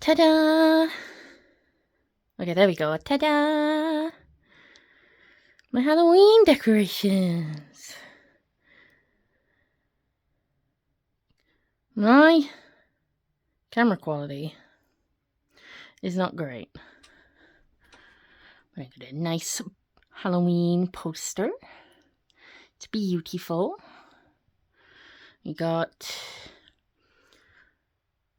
Ta-da! Okay, there we go. Ta-da! My Halloween decorations. My camera quality is not great. I got a nice Halloween poster. It's beautiful. We got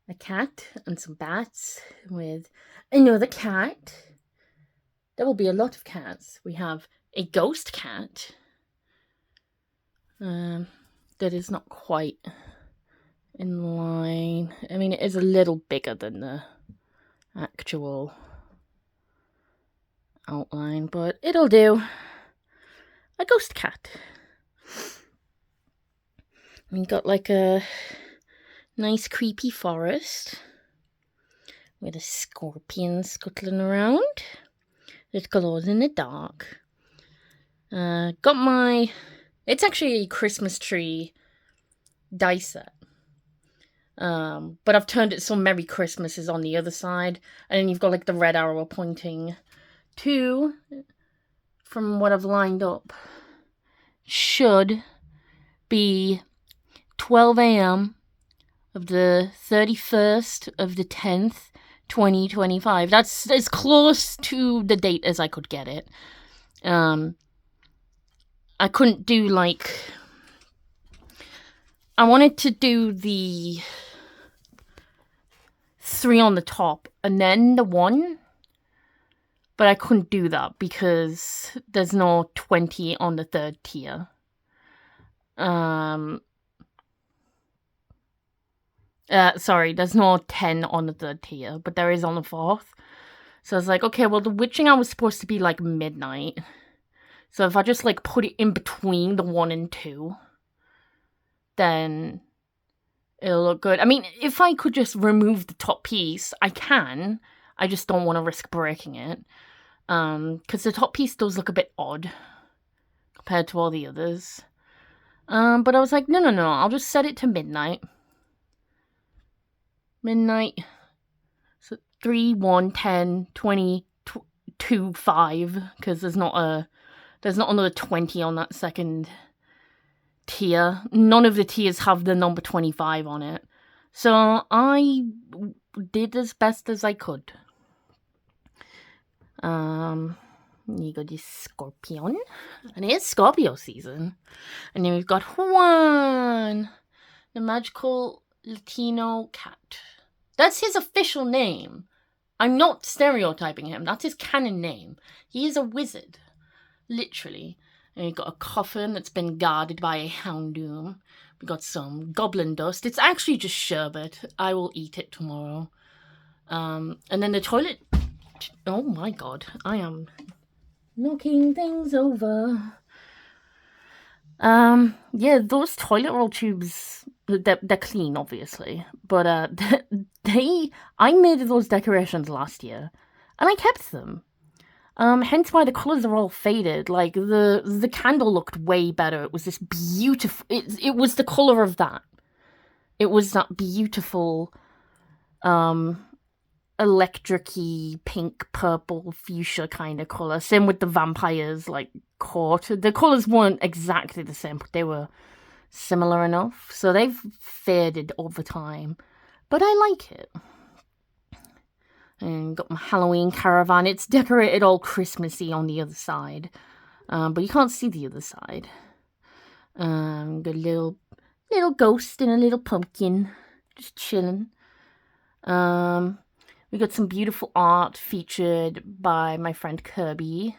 a cat and some bats with another cat. There will be a lot of cats. We have a ghost cat that is not quite in line. I mean, it is a little bigger than the actual outline, but it'll do. A ghost cat. We got like a nice creepy forest with a scorpion scuttling around. It glows in the dark. Got my... It's actually a Christmas tree die set. But I've turned it so Merry Christmas is on the other side. And then you've got like the red arrow pointing to, from what I've lined up, should be 12 a.m. of the 31st of the 10th, 2025. That's as close to the date as I could get it. I couldn't do like... I wanted to do the 3 on the top and then the 1. But I couldn't do that because there's no 20 on the 3rd tier. Sorry, there's no 10 on the 3rd tier, but there is on the 4th. So I was like, okay, well, the witching hour was supposed to be like midnight. So if I just like put it in between the 1 and 2, then it'll look good. I mean, if I could just remove the top piece, I can. I just don't want to risk breaking it. Because the top piece does look a bit odd compared to all the others. But I was like, no, I'll just set it to midnight. Midnight. So 3, 1, 10, 20, 2, 5. Because there's not another 20 on that second tier. None of the tiers have the number 25 on it. So I did as best as I could. You got this scorpion. And it is Scorpio season. And then we've got Juan, the magical Latino cat. That's his official name. I'm not stereotyping him. That's his canon name. He is a wizard. Literally. And we've got a coffin that's been guarded by a houndoom. We got some goblin dust. It's actually just sherbet. I will eat it tomorrow. And then the toilet... Oh my god. I am knocking things over. Yeah, those toilet roll tubes, they're clean, obviously. But I made those decorations last year. And I kept them. Hence why the colours are all faded. Like, the candle looked way better. It was this beautiful... It was the colour of that. It was that beautiful, electric-y, pink, purple, fuchsia kind of colour. Same with the vampires, like, court. The colours weren't exactly the same, but they were similar enough. So they've faded over time. But I like it. And got my Halloween caravan. It's decorated all Christmassy on the other side. But you can't see the other side. Got a little ghost and a little pumpkin. Just chilling. We got some beautiful art featured by my friend Kirby.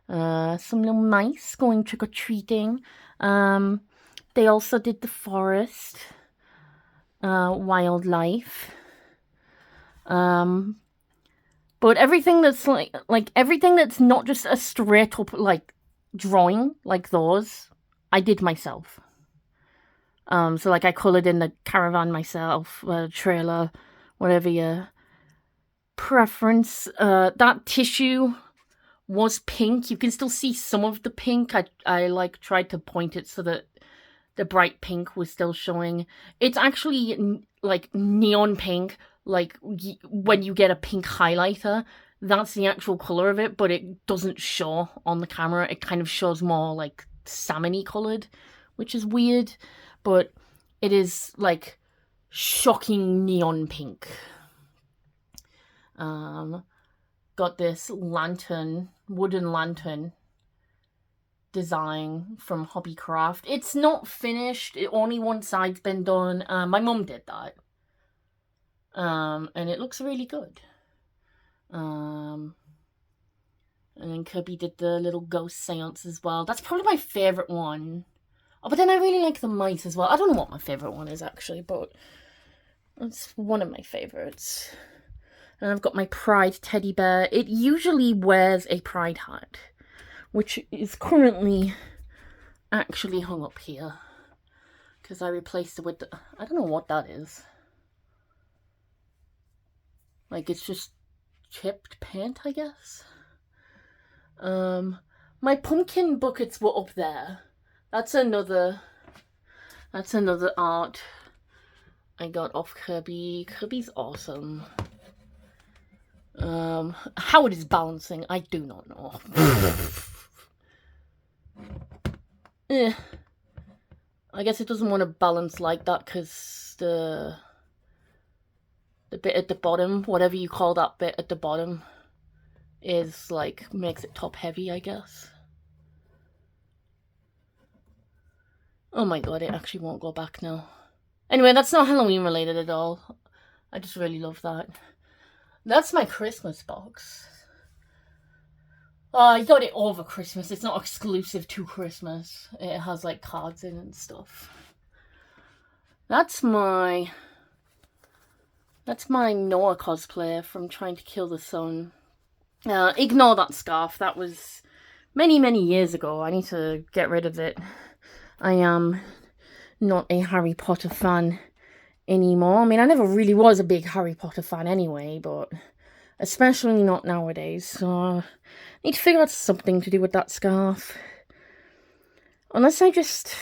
Some little mice going trick-or-treating. They also did the forest. Wildlife. But everything that's like everything that's not just a straight up like drawing like those, I did myself. So like I coloured in the caravan myself, trailer, whatever your preference. That tissue was pink. You can still see some of the pink. I like tried to point it so that the bright pink was still showing. It's actually like neon pink, like, when you get a pink highlighter, that's the actual colour of it, but it doesn't show on the camera. It kind of shows more, like, salmon-y coloured, which is weird, but it is, like, shocking neon pink. Got this lantern, wooden lantern design from Hobbycraft. It's not finished. Only one side's been done. My mum did that. And it looks really good. And then Kirby did the little ghost seance as well. That's probably my favourite one. Oh, but then I really like the mice as well. I don't know what my favourite one is actually, but it's one of my favourites. And I've got my Pride teddy bear. It usually wears a Pride hat, which is currently actually hung up here. Because I replaced it with, I don't know what that is. Like, it's just chipped paint, I guess. My pumpkin buckets were up there. That's another art I got off Kirby. Kirby's awesome. How it is balancing, I do not know. I guess it doesn't want to balance like that because the bit at the bottom, whatever you call that bit at the bottom, is like, makes it top heavy, I guess. Oh my god, it actually won't go back now. Anyway, that's not Halloween related at all. I just really love that. That's my Christmas box. I got it over Christmas. It's not exclusive to Christmas. It has like cards in and stuff. That's my Noah cosplay from Trying to Kill the Sun. Ignore that scarf. That was many, many years ago. I need to get rid of it. I am not a Harry Potter fan anymore. I mean, I never really was a big Harry Potter fan anyway, but especially not nowadays. So I need to figure out something to do with that scarf. Unless I just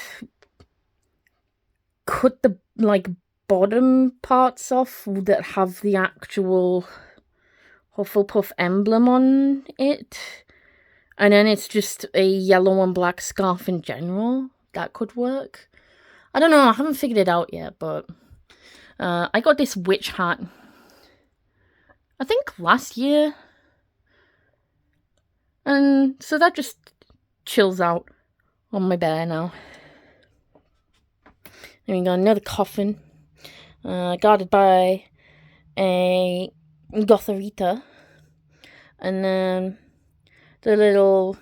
cut the, like, bottom parts off that have the actual Hufflepuff emblem on it. And then it's just a yellow and black scarf in general. That could work. I don't know, I haven't figured it out yet, but I got this witch hat, I think last year. And so that just chills out on my bear now. Then we got another coffin, guarded by a Gotharita. And then the little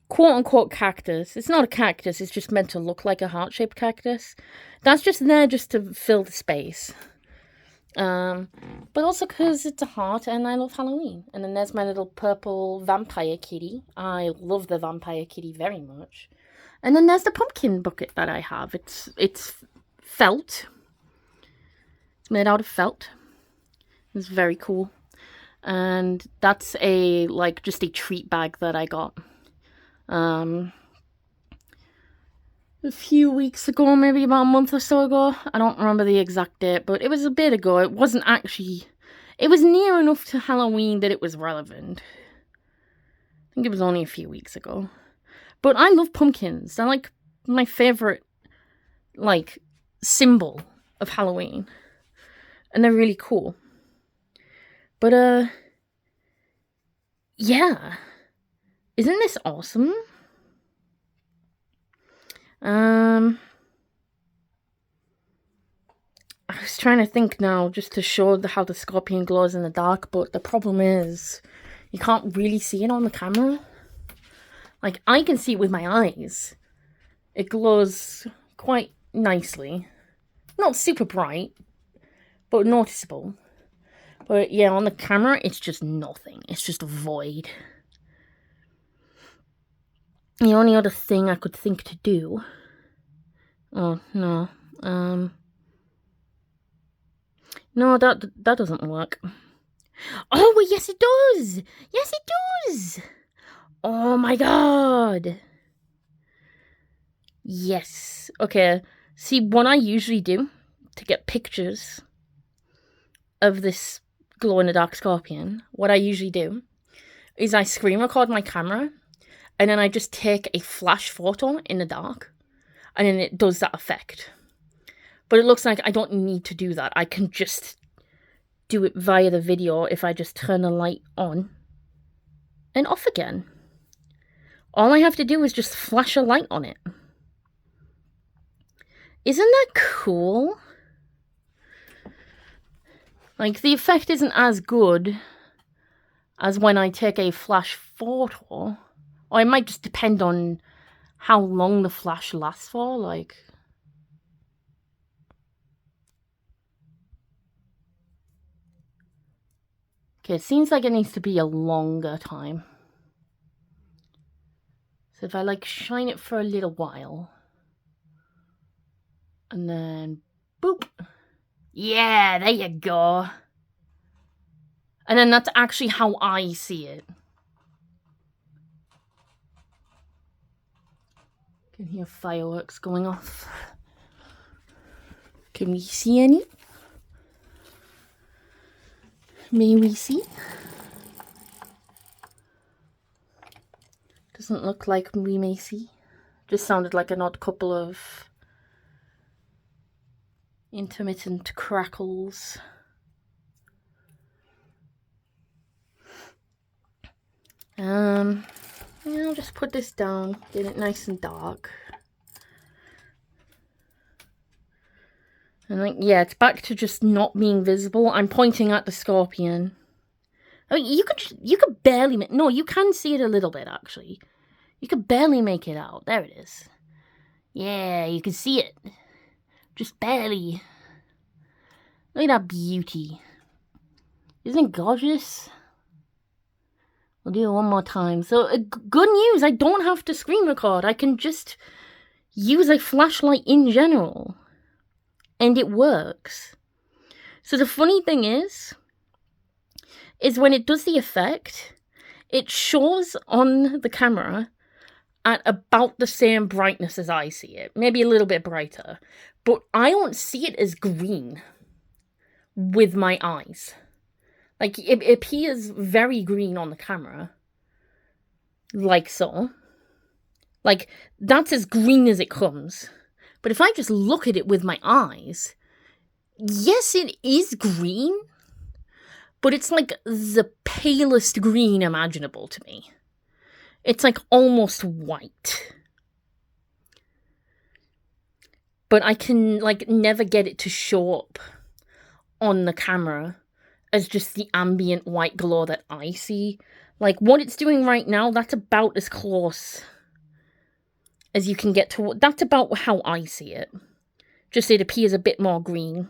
quote-unquote cactus. It's not a cactus, it's just meant to look like a heart-shaped cactus. That's just there just to fill the space. But also because it's a heart and I love Halloween. And then there's my little purple vampire kitty. I love the vampire kitty very much. And then there's the pumpkin bucket that I have. It's felt. It's made out of felt. It's very cool. And that's just a treat bag that I got a few weeks ago, maybe about a month or so ago. I don't remember the exact date, but it was a bit ago. It was near enough to Halloween that it was relevant. I think it was only a few weeks ago. But I love pumpkins. They're like my favorite, like, symbol of Halloween. And they're really cool. But, yeah. Isn't this awesome? I was trying to think now just to show how the scorpion glows in the dark, but the problem is you can't really see it on the camera. Like, I can see it with my eyes. It glows quite nicely. Not super bright, but noticeable. But yeah, on the camera, it's just nothing. It's just a void. The only other thing I could think to do... Oh, no. No, that doesn't work. Oh, well, yes it does! Yes it does! Oh my god! Yes. Okay, see, what I usually do to get pictures of this glow-in-the-dark scorpion, what I usually do is I screen record my camera, and then I just take a flash photo in the dark, and then it does that effect. But it looks like I don't need to do that. I can just do it via the video if I just turn the light on and off again. All I have to do is just flash a light on it. Isn't that cool? Like, the effect isn't as good as when I take a flash photo. Or it might just depend on how long the flash lasts for, like... Okay, it seems like it needs to be a longer time. So if I, like, shine it for a little while. And then, boop. Yeah, there you go. And then that's actually how I see it. Can hear fireworks going off. Can we see any? May we see? Doesn't look like we may see. Just sounded like an odd couple of intermittent crackles. Yeah, I'll just put this down, get it nice and dark. And like, yeah, it's back to just not being visible. I'm pointing at the scorpion. I mean, you could barely make, no, you can see it a little bit, actually. You could barely make it out. There it is. Yeah, you can see it. Just barely. Look at that beauty. Isn't it gorgeous? We'll do it one more time. So, good news, I don't have to screen record. I can just use a flashlight in general. And it works. So the funny thing is when it does the effect, it shows on the camera at about the same brightness as I see it. Maybe a little bit brighter. But I don't see it as green with my eyes. Like, it appears very green on the camera. Like so. Like, that's as green as it comes. But if I just look at it with my eyes, yes, it is green, but it's like the palest green imaginable to me. It's like almost white. But I can like never get it to show up on the camera as just the ambient white glow that I see. Like what it's doing right now, that's about as close as you can get to. That's about how I see it. Just it appears a bit more green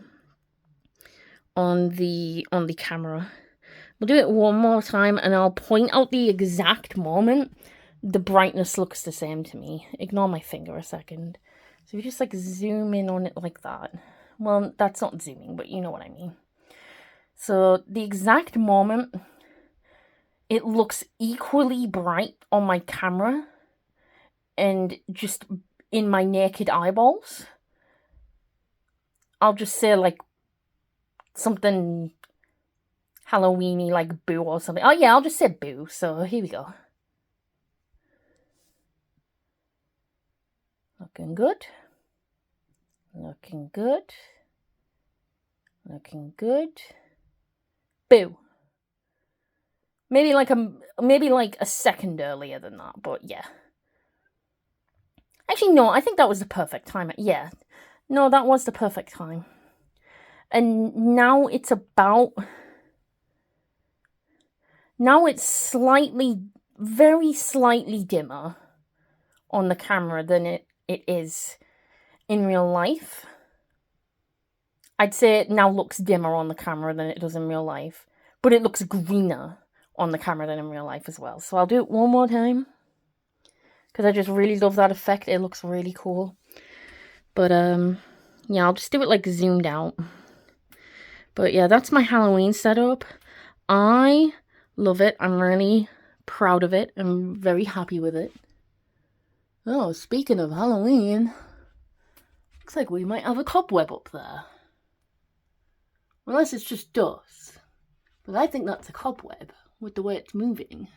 on the camera. We'll do it one more time and I'll point out the exact moment the brightness looks the same to me. Ignore my finger a second. So you just like zoom in on it like that. Well, that's not zooming, but you know what I mean. So the exact moment it looks equally bright on my camera and just in my naked eyeballs, I'll just say like something Halloween-y, like boo or something. Oh yeah, I'll just say boo. So here we go. Looking good. Looking good. Looking good. Boo. Maybe like a second earlier than that, but yeah. Actually, no, I think that was the perfect time. Yeah. No, that was the perfect time. And now it's about... Now it's slightly, very slightly dimmer on the camera than it is in real life. I'd say it now looks dimmer on the camera than it does in real life. But it looks greener on the camera than in real life as well. So I'll do it one more time. Because I just really love that effect. It looks really cool. But, yeah, I'll just do it, like, zoomed out. But, yeah, that's my Halloween setup. I love it. I'm really proud of it. I'm very happy with it. Oh, speaking of Halloween, looks like we might have a cobweb up there. Unless it's just dust. But I think that's a cobweb with the way it's moving.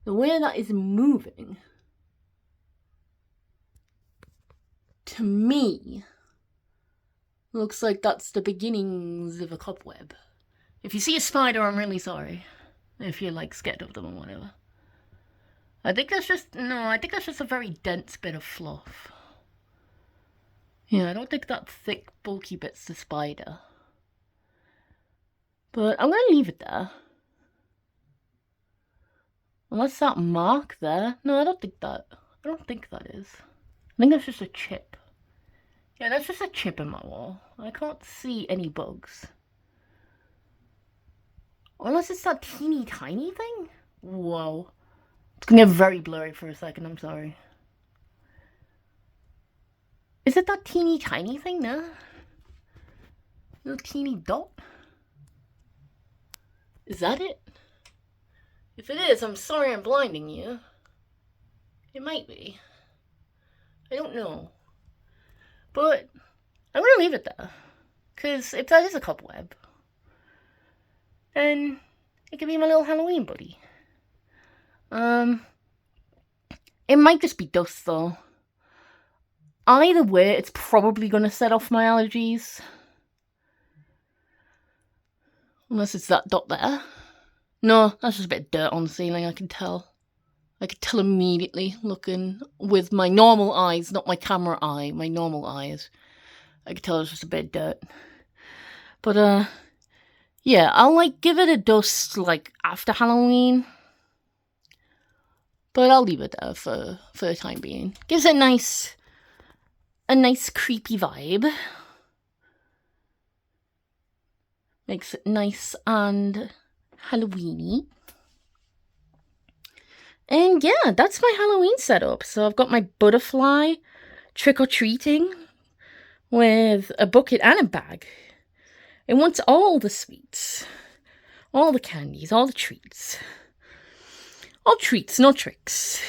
The way that is moving, to me, looks like that's the beginnings of a cobweb. If you see a spider, I'm really sorry. If you're like scared of them or whatever. I think that's just a very dense bit of fluff. Yeah, I don't think that thick, bulky bit's the spider. But I'm gonna leave it there. Unless that mark there. No, I don't think that is. I think that's just a chip. Yeah, that's just a chip in my wall. I can't see any bugs. Unless it's that teeny tiny thing? Whoa. It's gonna get very blurry for a second, I'm sorry. Is it that teeny tiny thing there? Little teeny dot? Is that it? If it is, I'm sorry I'm blinding you. It might be. I don't know. But I'm gonna leave it there. Because if that is a cobweb, then it could be my little Halloween buddy. It might just be dust though. Either way, it's probably going to set off my allergies. Unless it's that dot there. No, that's just a bit of dirt on the ceiling, I can tell. I could tell immediately, looking with my normal eyes, not my camera eye, my normal eyes. I could tell it's just a bit of dirt. But, yeah, I'll, give it a dust, after Halloween. But I'll leave it there for the time being. Gives it a nice creepy vibe. Makes it nice and Halloweeny. And yeah, that's my Halloween setup. So I've got my butterfly trick-or-treating with a bucket and a bag. It wants all the sweets, all the candies, all the treats. All treats, no tricks.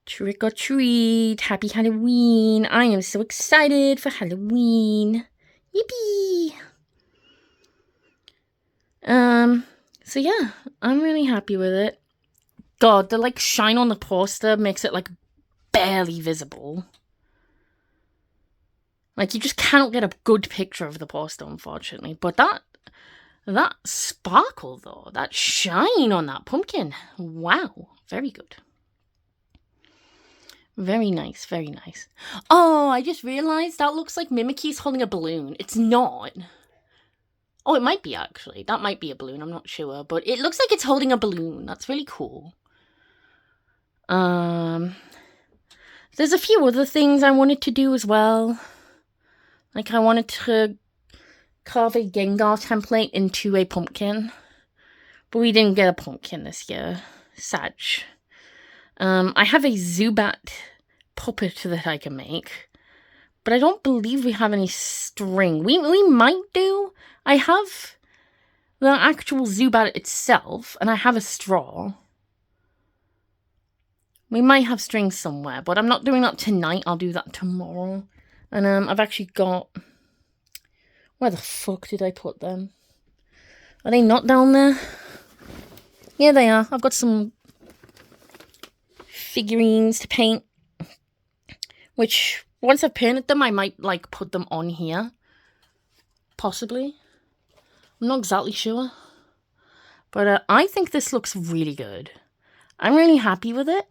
Trick or treat, happy Halloween. I am so excited for Halloween. Yippee! So yeah, I'm really happy with it. God, the shine on the poster makes it barely visible. You just cannot get a good picture of the poster, unfortunately. But that sparkle, though, that shine on that pumpkin. Wow, very good. Very nice, very nice. Oh, I just realised that looks like Mimiky's holding a balloon. It's not. Oh, it might be, actually. That might be a balloon, I'm not sure. But it looks like it's holding a balloon. That's really cool. There's a few other things I wanted to do as well. I wanted to carve a Gengar template into a pumpkin. But we didn't get a pumpkin this year. Sad. I have a Zubat puppet that I can make. But I don't believe we have any string. We might do. I have the actual Zubat itself. And I have a straw. We might have strings somewhere. But I'm not doing that tonight. I'll do that tomorrow. And I've actually got... Where the fuck did I put them? Are they not down there? Yeah, they are. I've got some figurines to paint. Which, once I've painted them, I might, put them on here. Possibly. I'm not exactly sure. But I think this looks really good. I'm really happy with it.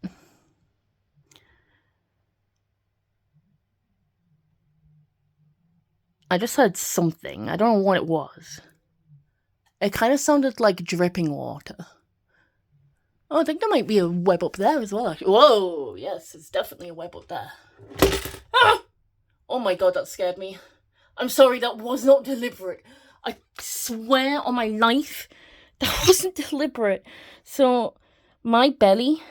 I just heard something. I don't know what it was. It kind of sounded like dripping water. Oh, I think there might be a web up there as well. Whoa, yes, it's definitely a web up there. Ah! Oh my god, that scared me. I'm sorry, that was not deliberate. I swear on my life, that wasn't deliberate. So, my belly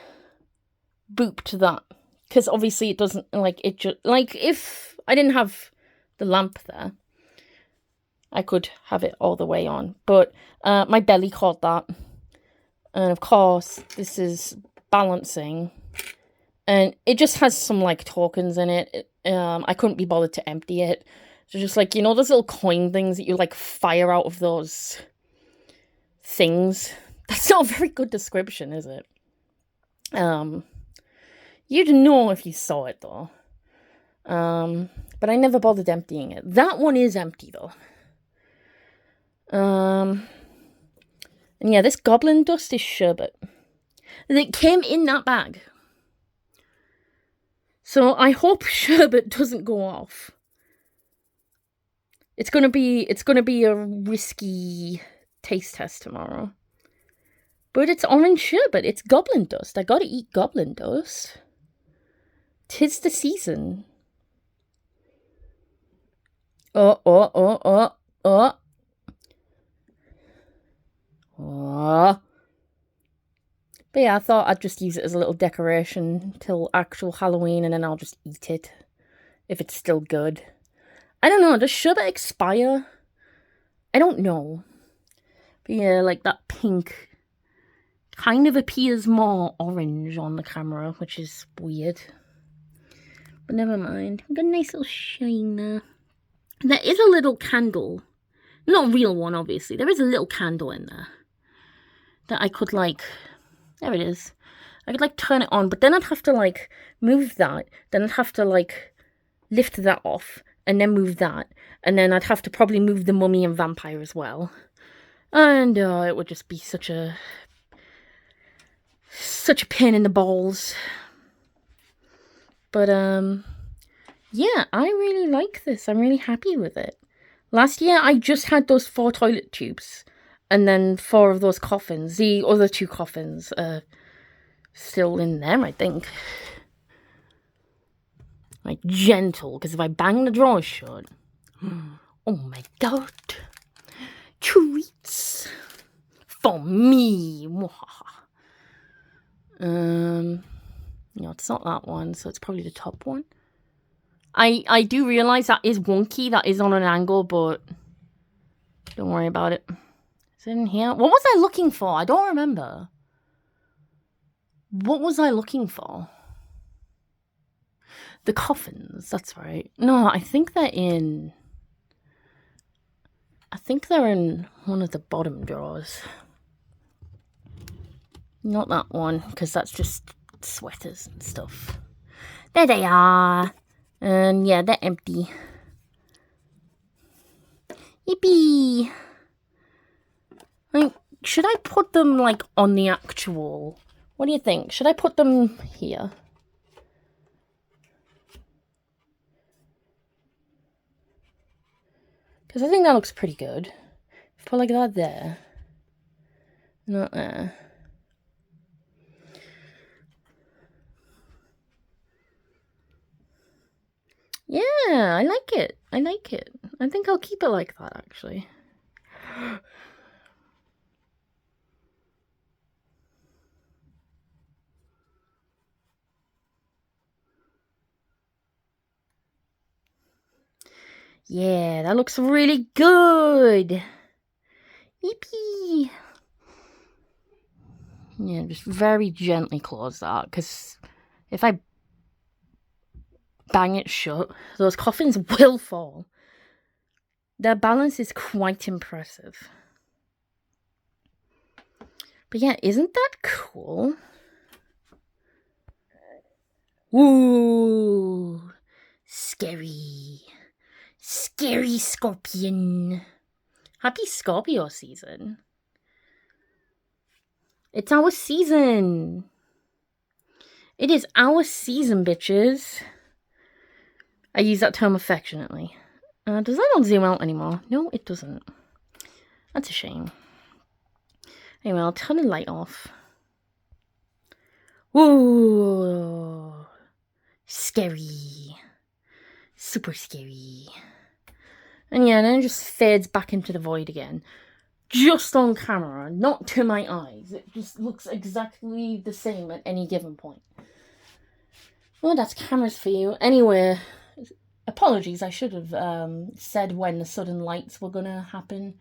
booped that. Because obviously it doesn't, if I didn't have the lamp there, I could have it all the way on. But my belly caught that. And of course, this is balancing And it just has some, like, tokens in it. I couldn't be bothered to empty it. So just, like, you know those little coin things that you, like, fire out of those things? That's not a very good description, is it? You'd know if you saw it, though. But I never bothered emptying it. That one is empty, though. And yeah, this goblin dust is sherbet. It came in that bag. So I hope sherbet doesn't go off. It's gonna be a risky taste test tomorrow. But it's orange sherbet. It's goblin dust. I gotta eat goblin dust. 'Tis the season. Oh. But yeah, I thought I'd just use it as a little decoration till actual Halloween, and then I'll just eat it if it's still good. I don't know, does sherbet expire? I don't know. But yeah, like that pink kind of appears more orange on the camera, which is weird. But never mind. We've got a nice little shine there. There is a little candle. Not a real one, obviously. There is a little candle in there that I could, like... There it is. I could, like, turn it on, but then I'd have to, like, move that. Then I'd have to, like, lift that off, and then move that. And then I'd have to probably move the mummy and vampire as well. And it would just be such a pain in the balls. But, yeah, I really like this. I'm really happy with it. Last year, I just had those 4 toilet tubes. And then 4 of those coffins. The other 2 coffins are still in there, I think. Like, gentle, because if I bang the drawers shut... Oh my god. Treats. For me. No, it's not that one, so it's probably the top one. I do realise that is wonky, that is on an angle, but don't worry about it. Is it in here? What was I looking for? I don't remember. What was I looking for? The coffins, that's right. No, I think they're in... I think they're in one of the bottom drawers. Not that one, because that's just sweaters and stuff. There they are. And yeah, they're empty. Yippee! Like, should I put them, like, on the actual... What do you think? Should I put them here? Because I think that looks pretty good. Put like that there. Not there. Yeah, I like it. I like it. I think I'll keep it like that, actually. Yeah, that looks really good. Yippee. Yeah, just very gently close that, because if I bang it shut, those coffins will fall. Their balance is quite impressive. But yeah, isn't that cool? Ooh, scary. Scary scorpion. Happy Scorpio season. It's our season. It is our season, bitches. I use that term affectionately. Does that not zoom out anymore? No, it doesn't. That's a shame. Anyway, I'll turn the light off. Ooh. Scary. Super scary. And yeah, then it just fades back into the void again. Just on camera, not to my eyes. It just looks exactly the same at any given point. Well, that's cameras for you. Anyway, apologies, I should have said when the sudden lights were going to happen.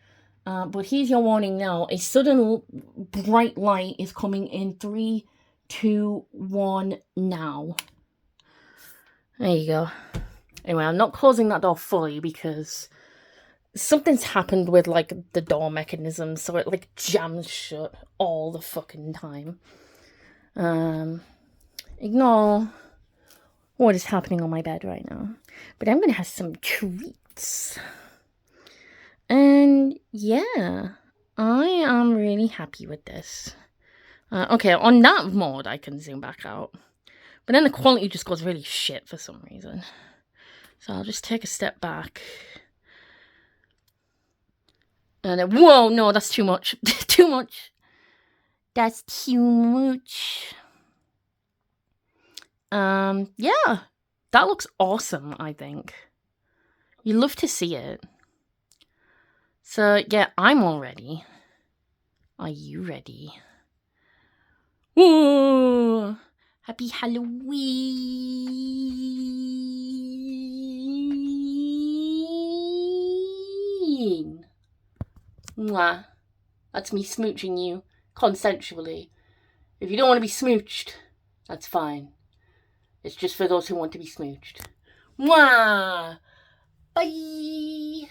But here's your warning now. A sudden bright light is coming in 3, 2, 1, now. There you go. Anyway, I'm not closing that door fully because something's happened with, like, the door mechanism, so it, like, jams shut all the fucking time. Ignore what is happening on my bed right now. But I'm gonna have some treats. And yeah, I am really happy with this. Okay, on that mode, I can zoom back out. But then the quality just goes really shit for some reason. So I'll just take a step back. And then, whoa, no, that's too much. Too much. That's too much. Yeah, that looks awesome, I think. You love to see it. So, yeah, I'm all ready. Are you ready? Ooh, happy Halloween. Mwah. That's me smooching you consensually. If you don't want to be smooched, that's fine. It's just for those who want to be smooched. Mwah. Bye.